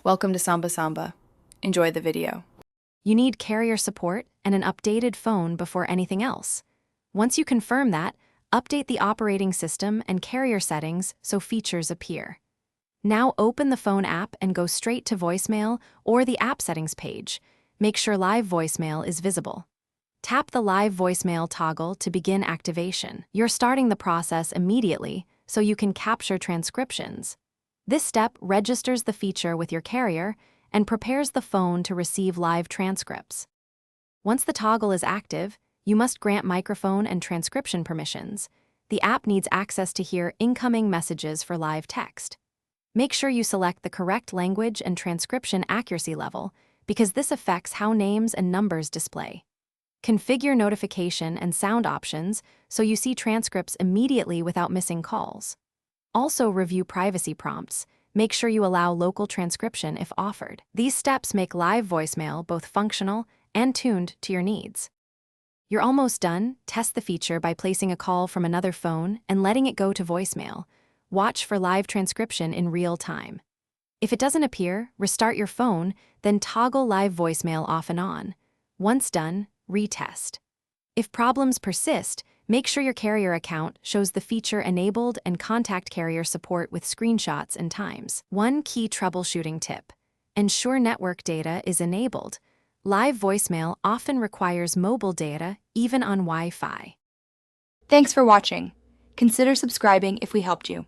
Welcome to Samba Samba. Enjoy the video. You need carrier support and an updated phone before anything else. Once you confirm that, update the operating system and carrier settings so features appear. Now open the phone app and go straight to voicemail or the app settings page. Make sure live voicemail is visible. Tap the live voicemail toggle to begin activation. You're starting the process immediately, so you can capture transcriptions. This step registers the feature with your carrier and prepares the phone to receive live transcripts. Once the toggle is active, you must grant microphone and transcription permissions. The app needs access to hear incoming messages for live text. Make sure you select the correct language and transcription accuracy level, because this affects how names and numbers display. Configure notification and sound options so you see transcripts immediately without missing calls. Also review privacy prompts. Make sure you allow local transcription if offered. These steps make live voicemail both functional and tuned to your needs. You're almost done. Test the feature by placing a call from another phone and letting it go to voicemail. Watch for live transcription in real time. If it doesn't appear, restart your phone, then toggle live voicemail off and on. Once done, retest. If problems persist, make sure your carrier account shows the feature enabled and contact carrier support with screenshots and times. One key troubleshooting tip: ensure network data is enabled. Live voicemail often requires mobile data, even on Wi-Fi. Thanks for watching. Consider subscribing if we helped you.